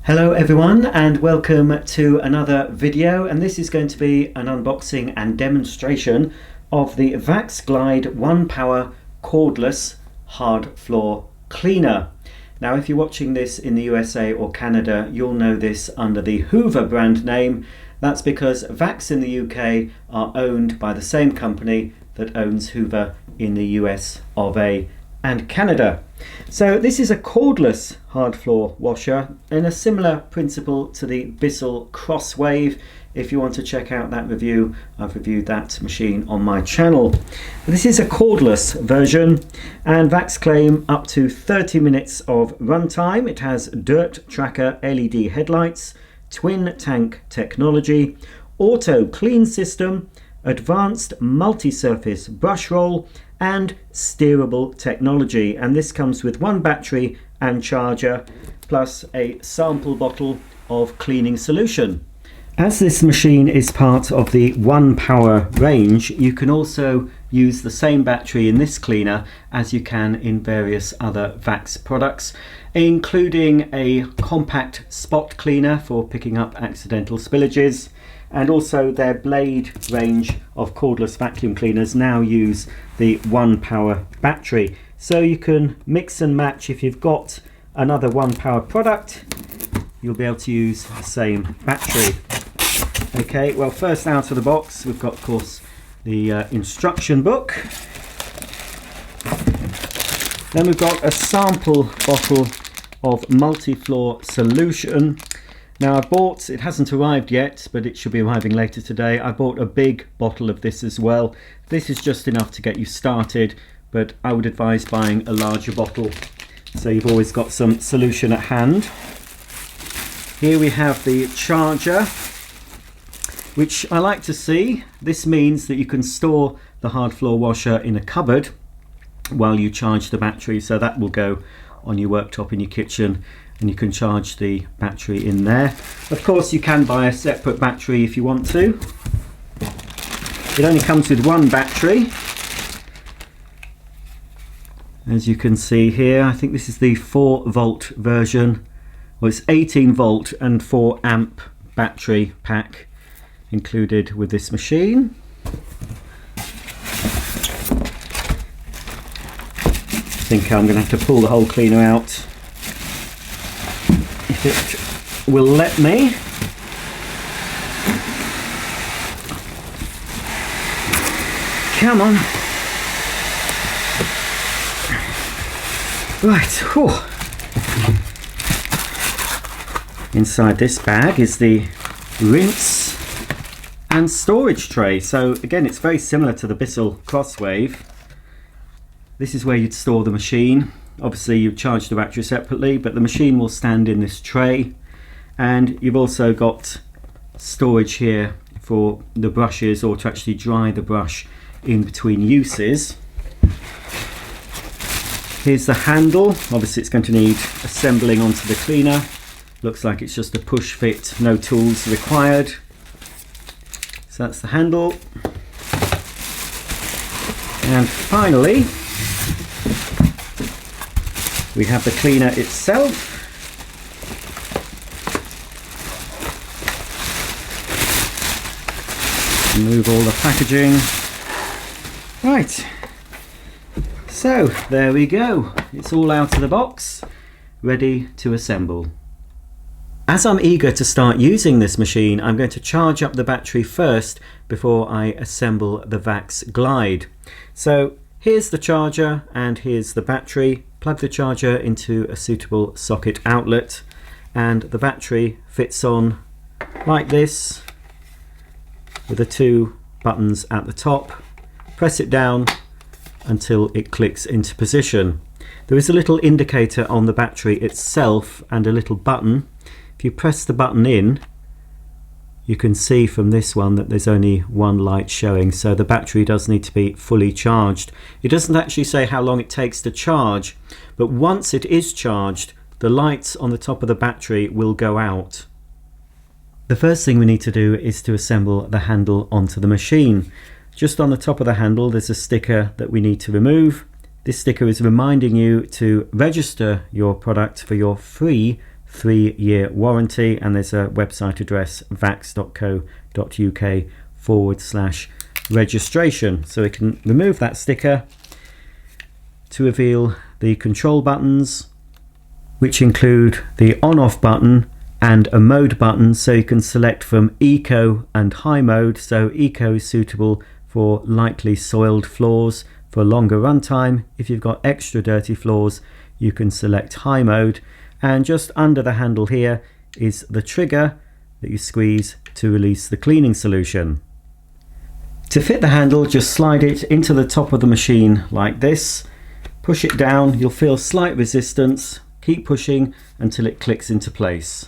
Hello everyone and welcome to another video, and this is going to be an unboxing and demonstration of the Vax Glide ONEPWR Cordless Hard Floor Cleaner. Now if you're watching this in the USA or Canada, you'll know this under the Hoover brand name. That's because Vax in the UK are owned by the same company that owns Hoover in the US of A and Canada. So this is a cordless hard floor washer in a similar principle to the Bissell Crosswave. If you want to check out that review, I've reviewed that machine on my channel. This is a cordless version, and Vax claim up to 30 minutes of runtime. It has dirt tracker LED headlights, twin tank technology, auto clean system, advanced multi-surface brush roll, and steerable technology. And this comes with one battery and charger plus a sample bottle of cleaning solution. As this machine is part of the ONEPWR range, you can also use the same battery in this cleaner as you can in various other Vax products, including a compact spot cleaner for picking up accidental spillages, and also their Blade range of cordless vacuum cleaners now use the ONEPWR battery. So you can mix and match. If you've got another ONEPWR product, you'll be able to use the same battery. Okay, well, first out of the box, we've got, of course, the instruction book. Then we've got a sample bottle of multi-floor solution. Now I bought, it hasn't arrived yet, but it should be arriving later today. I bought a big bottle of this as well. This is just enough to get you started, but I would advise buying a larger bottle, so you've always got some solution at hand. Here we have the charger, which I like to see. This means that you can store the hard floor washer in a cupboard while you charge the battery, so that will go on your worktop in your kitchen, and you can charge the battery in there. Of course, you can buy a separate battery if you want to. It only comes with one battery, as you can see here. I think this is the 4-volt version. Well, it's 18 volt and 4 amp battery pack included with this machine. I think I'm going to have to pull the whole cleaner out if it will let me. Come on. Right. Whew. Inside this bag is the rinse and storage tray. So again, it's very similar to the Bissell Crosswave. This is where you'd store the machine. Obviously you charge the battery separately, but the machine will stand in this tray, and you've also got storage here for the brushes, or to actually dry the brush in between uses. Here's the handle. Obviously it's going to need assembling onto the cleaner. Looks like it's just a push fit, no tools required. So that's the handle. And finally, we have the cleaner itself. Remove all the packaging. Right, so there we go. It's all out of the box, ready to assemble. As I'm eager to start using this machine, I'm going to charge up the battery first before I assemble the Vax Glide. So here's the charger and here's the battery. Plug the charger into a suitable socket outlet, and the battery fits on like this with the 2 buttons at the top. Press it down until it clicks into position. There is a little indicator on the battery itself and a little button. If you press the button in, you can see from this one that there's only one light showing, so the battery does need to be fully charged. It doesn't actually say how long it takes to charge, but once it is charged, the lights on the top of the battery will go out. The first thing we need to do is to assemble the handle onto the machine. Just on the top of the handle there's a sticker that we need to remove. This sticker is reminding you to register your product for your free 3-year warranty, and there's a website address, vax.co.uk/registration. So we can remove that sticker to reveal the control buttons, which include the on-off button and a mode button, so you can select from eco and high mode. So eco is suitable for lightly soiled floors for longer runtime. If you've got extra dirty floors, you can select high mode, and just under the handle here is the trigger that you squeeze to release the cleaning solution. To fit the handle, just slide it into the top of the machine like this, push it down, you'll feel slight resistance, keep pushing until it clicks into place.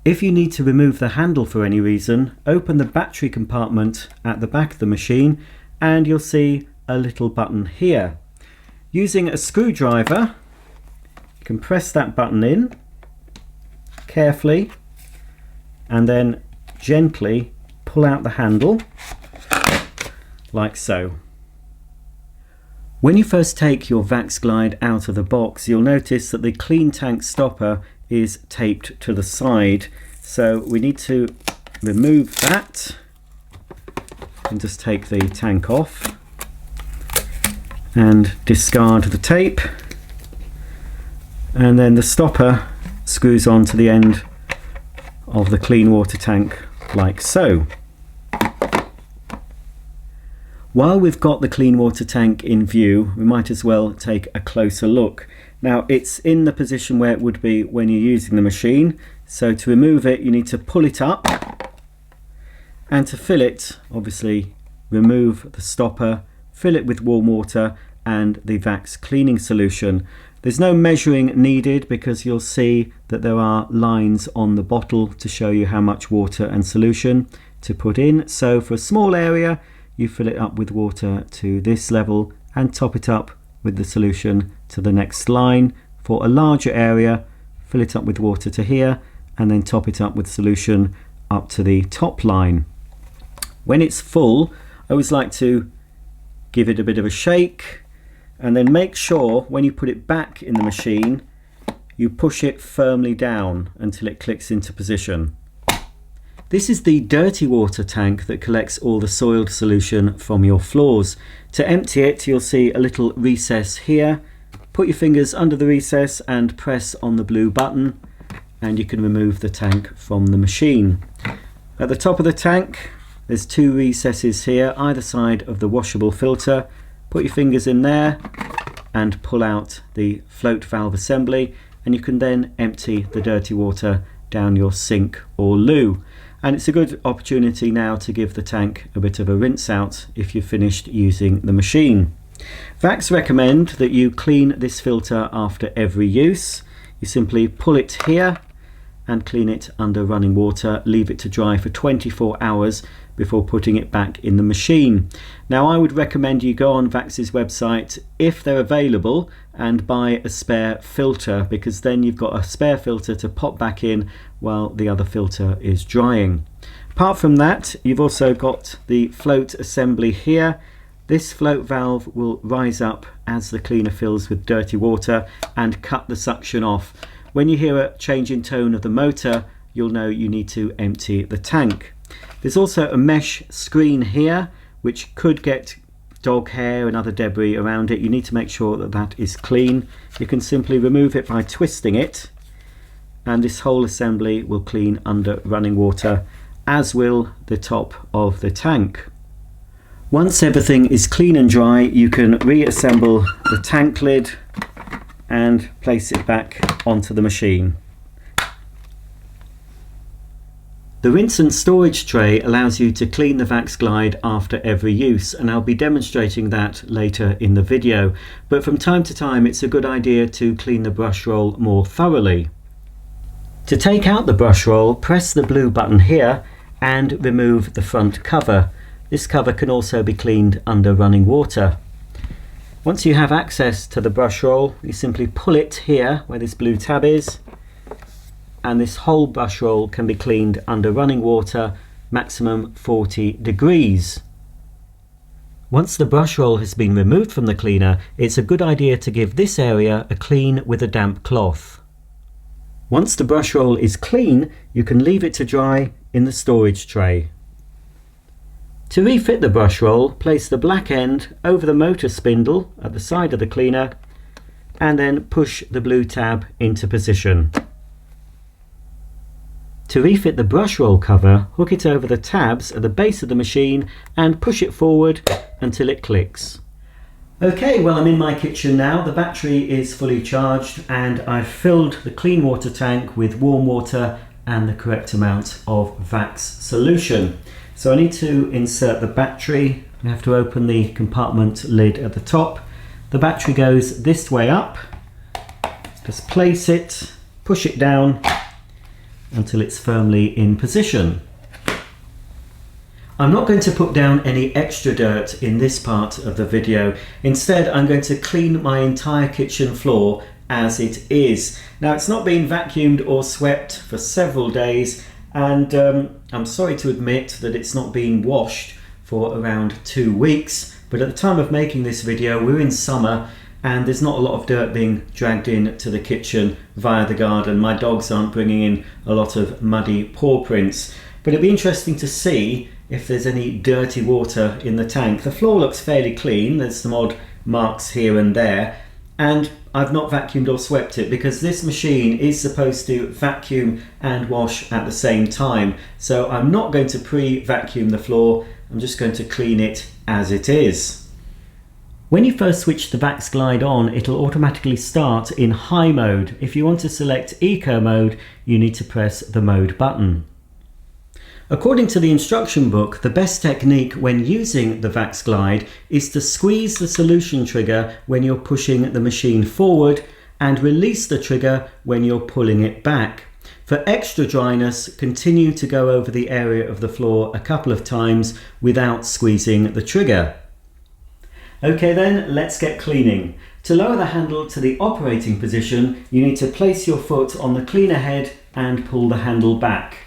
If you need to remove the handle for any reason, open the battery compartment at the back of the machine and you'll see a little button here. Using a screwdriver, you can press that button in carefully and then gently pull out the handle like so. When you first take your Vax Glide out of the box, you'll notice that the clean tank stopper is taped to the side, so we need to remove that and just take the tank off and discard the tape, and then the stopper screws on to the end of the clean water tank like so. While we've got the clean water tank in view, we might as well take a closer look. Now, it's in the position where it would be when you're using the machine, so to remove it you need to pull it up, and to fill it, obviously remove the stopper, fill it with warm water and the Vax cleaning solution. There's no measuring needed because you'll see that there are lines on the bottle to show you how much water and solution to put in. So for a small area you fill it up with water to this level and top it up with the solution to the next line. For a larger area, fill it up with water to here and then top it up with solution up to the top line. When it's full, I always like to give it a bit of a shake and then make sure when you put it back in the machine you push it firmly down until it clicks into position. This is the dirty water tank that collects all the soiled solution from your floors. To empty it, you'll see a little recess here. Put your fingers under the recess and press on the blue button and you can remove the tank from the machine. At the top of the tank there's 2 recesses here either side of the washable filter. Put your fingers in there and pull out the float valve assembly, and you can then empty the dirty water down your sink or loo. And it's a good opportunity now to give the tank a bit of a rinse out if you've finished using the machine. Vax recommend that you clean this filter after every use. You simply pull it here and clean it under running water, leave it to dry for 24 hours before putting it back in the machine. Now I would recommend you go on Vax's website if they're available and buy a spare filter, because then you've got a spare filter to pop back in while the other filter is drying. Apart from that, you've also got the float assembly here. This float valve will rise up as the cleaner fills with dirty water and cut the suction off. When you hear a change in tone of the motor, you'll know you need to empty the tank. There's also a mesh screen here which could get dog hair and other debris around it. You need to make sure that that is clean. You can simply remove it by twisting it, and this whole assembly will clean under running water, as will the top of the tank. Once everything is clean and dry, you can reassemble the tank lid and place it back onto the machine. The rinse and storage tray allows you to clean the Vax Glide after every use, and I'll be demonstrating that later in the video. But from time to time it's a good idea to clean the brush roll more thoroughly. To take out the brush roll, press the blue button here and remove the front cover. This cover can also be cleaned under running water. Once you have access to the brush roll, you simply pull it here where this blue tab is, and this whole brush roll can be cleaned under running water, maximum 40 degrees. Once the brush roll has been removed from the cleaner, it's a good idea to give this area a clean with a damp cloth. Once the brush roll is clean, you can leave it to dry in the storage tray. To refit the brush roll, place the black end over the motor spindle at the side of the cleaner and then push the blue tab into position. To refit the brush roll cover, hook it over the tabs at the base of the machine and push it forward until it clicks. Okay, well, I'm in my kitchen now. The battery is fully charged and I've filled the clean water tank with warm water and the correct amount of Vax solution. So I need to insert the battery. I have to open the compartment lid at the top. The battery goes this way up. Just place it, push it down until it's firmly in position. I'm not going to put down any extra dirt in this part of the video. Instead, I'm going to clean my entire kitchen floor as it is. Now, it's not been vacuumed or swept for several days, and I'm sorry to admit that it's not been washed for around 2 weeks, but at the time of making this video, we're in summer and there's not a lot of dirt being dragged in to the kitchen via the garden. My dogs aren't bringing in a lot of muddy paw prints, but it'd be interesting to see if there's any dirty water in the tank. The floor looks fairly clean. There's some odd marks here and there, and I've not vacuumed or swept it because this machine is supposed to vacuum and wash at the same time. So I'm not going to pre-vacuum the floor. I'm just going to clean it as it is. When you first switch the Vax Glide on, it'll automatically start in high mode. If you want to select eco mode, you need to press the mode button. According to the instruction book, the best technique when using the Vax Glide is to squeeze the solution trigger when you're pushing the machine forward and release the trigger when you're pulling it back. For extra dryness, continue to go over the area of the floor a couple of times without squeezing the trigger. Okay then, let's get cleaning. To lower the handle to the operating position, you need to place your foot on the cleaner head and pull the handle back.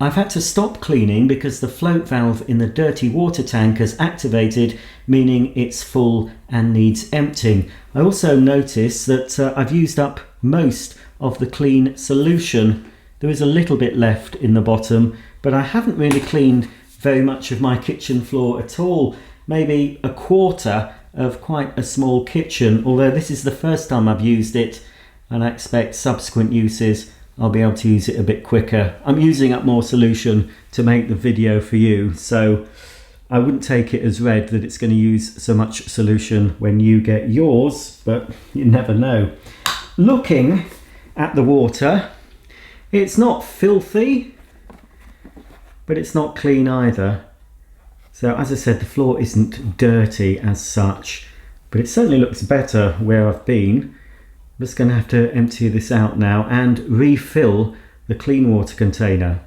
I've had to stop cleaning because the float valve in the dirty water tank has activated, meaning it's full and needs emptying. I also noticed that I've used up most of the clean solution. There is a little bit left in the bottom, but I haven't really cleaned very much of my kitchen floor at all. Maybe a quarter of quite a small kitchen, although this is the first time I've used it, and I expect subsequent uses I'll be able to use it a bit quicker. I'm using up more solution to make the video for you, so I wouldn't take it as read that it's going to use so much solution when you get yours, but you never know. Looking at the water, it's not filthy, but it's not clean either. So as I said, the floor isn't dirty as such, but it certainly looks better where I've been. just going to have to empty this out now and refill the clean water container.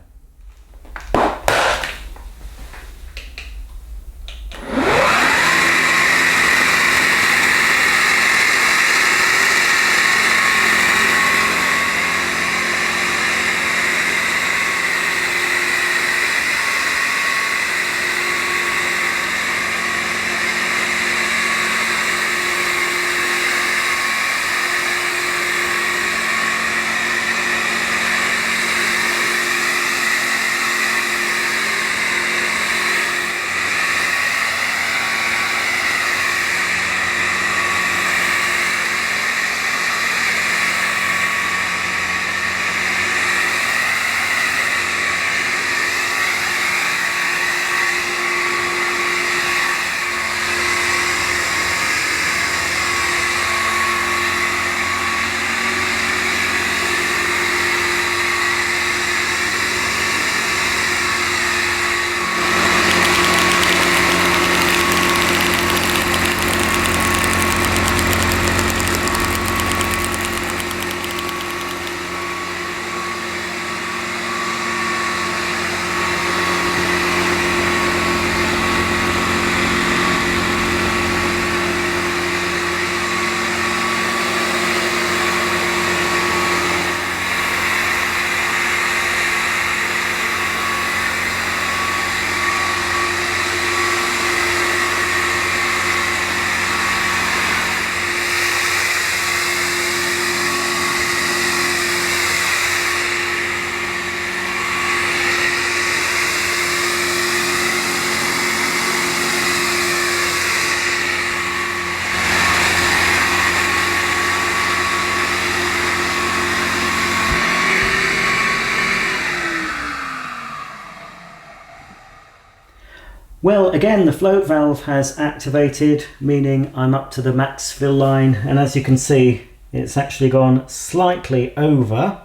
Well, again, the float valve has activated, meaning I'm up to the max fill line, and as you can see, it's actually gone slightly over,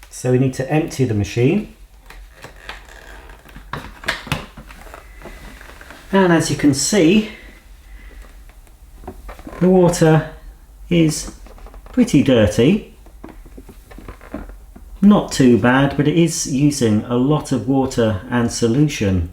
so we need to empty the machine. And as you can see, the water is pretty dirty. Not too bad, but it is using a lot of water and solution.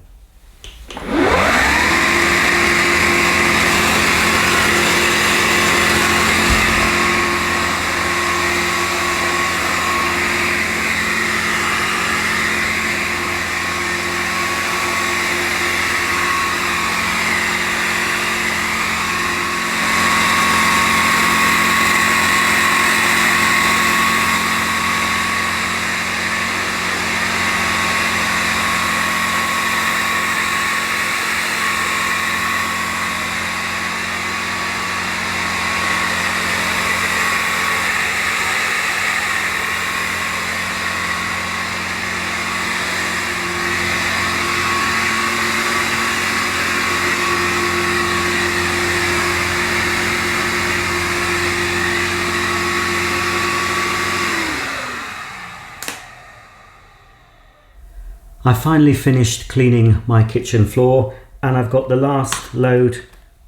I finally finished cleaning my kitchen floor, and I've got the last load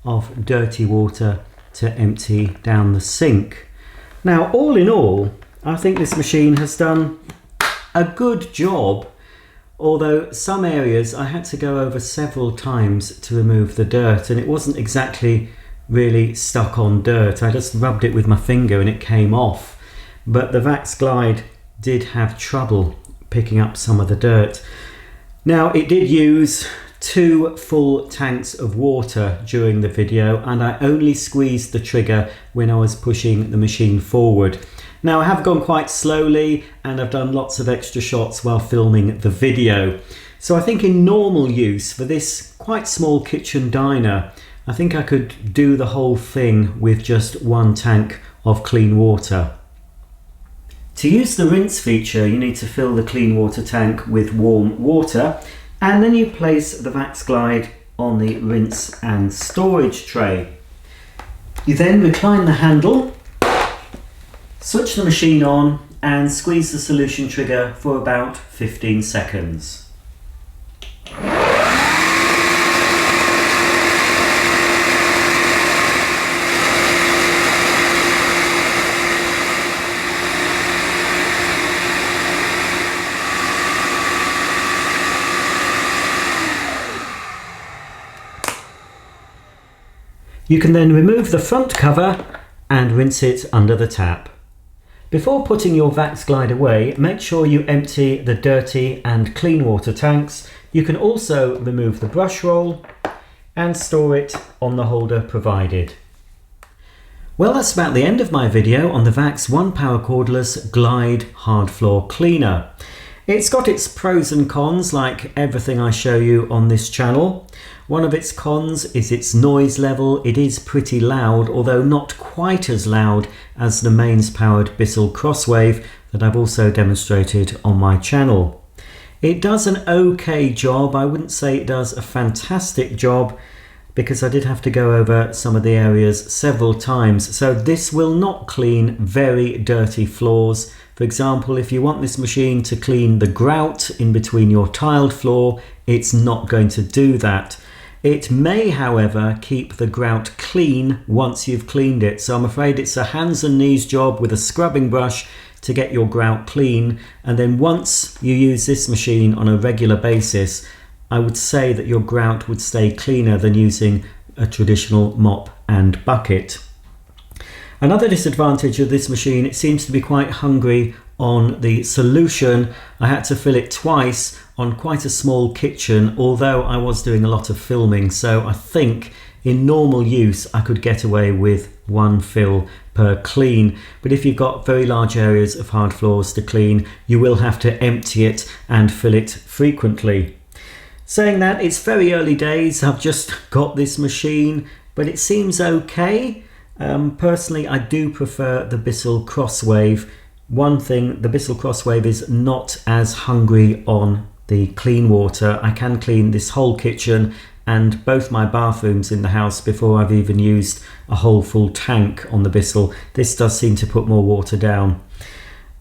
of dirty water to empty down the sink. Now, all in all, I think this machine has done a good job, although some areas I had to go over several times to remove the dirt, and it wasn't exactly really stuck on dirt. I just rubbed it with my finger and it came off. But the Vax Glide did have trouble picking up some of the dirt. Now, it did use 2 full tanks of water during the video, and I only squeezed the trigger when I was pushing the machine forward. Now, I have gone quite slowly and I've done lots of extra shots while filming the video. So I think in normal use for this quite small kitchen diner, I think I could do the whole thing with just 1 tank of clean water. To use the rinse feature, you need to fill the clean water tank with warm water, and then you place the Vax Glide on the rinse and storage tray. You then recline the handle, switch the machine on, and squeeze the solution trigger for about 15 seconds. You can then remove the front cover and rinse it under the tap. Before putting your Vax Glide away, make sure you empty the dirty and clean water tanks. You can also remove the brush roll and store it on the holder provided. Well, that's about the end of my video on the Vax ONEPWR Cordless Glide Hard Floor Cleaner. It's got its pros and cons like everything I show you on this channel. One of its cons is its noise level. It is pretty loud, although not quite as loud as the mains powered Bissell Crosswave that I've also demonstrated on my channel. It does an okay job. I wouldn't say it does a fantastic job because I did have to go over some of the areas several times. So this will not clean very dirty floors. For example, if you want this machine to clean the grout in between your tiled floor, it's not going to do that. It may, however, keep the grout clean once you've cleaned it. So I'm afraid it's a hands and knees job with a scrubbing brush to get your grout clean. And then once you use this machine on a regular basis, I would say that your grout would stay cleaner than using a traditional mop and bucket. Another disadvantage of this machine, it seems to be quite hungry on the solution. I had to fill it twice on quite a small kitchen, although I was doing a lot of filming, so I think in normal use I could get away with one fill per clean. But if you've got very large areas of hard floors to clean, you will have to empty it and fill it frequently. Saying that, it's very early days. I've just got this machine, but it seems okay. Personally, I do prefer the Bissell Crosswave. One thing, the Bissell Crosswave is not as hungry on the clean water. I can clean this whole kitchen and both my bathrooms in the house before I've even used a whole full tank on the Bissell. This does seem to put more water down.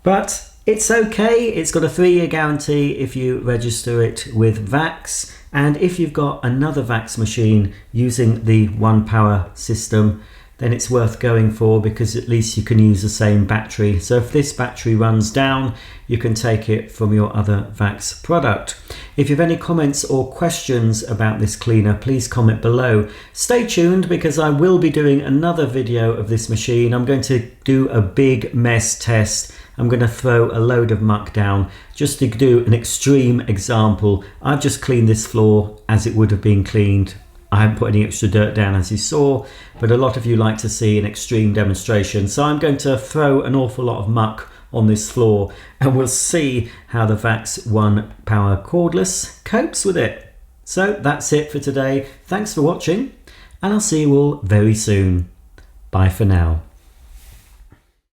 But it's okay. It's got a 3-year guarantee if you register it with Vax, and if you've got another Vax machine using the ONEPWR system, then it's worth going for because at least you can use the same battery. So if this battery runs down, you can take it from your other Vax product. If you have any comments or questions about this cleaner, please comment below. Stay tuned because I will be doing another video of this machine. I'm going to do a big mess test. I'm going to throw a load of muck down just to do an extreme example. I've just cleaned this floor as it would have been cleaned. I haven't put any extra dirt down as you saw, but a lot of you like to see an extreme demonstration. So I'm going to throw an awful lot of muck on this floor and we'll see how the Vax ONEPWR Cordless copes with it. So that's it for today. Thanks for watching and I'll see you all very soon. Bye for now.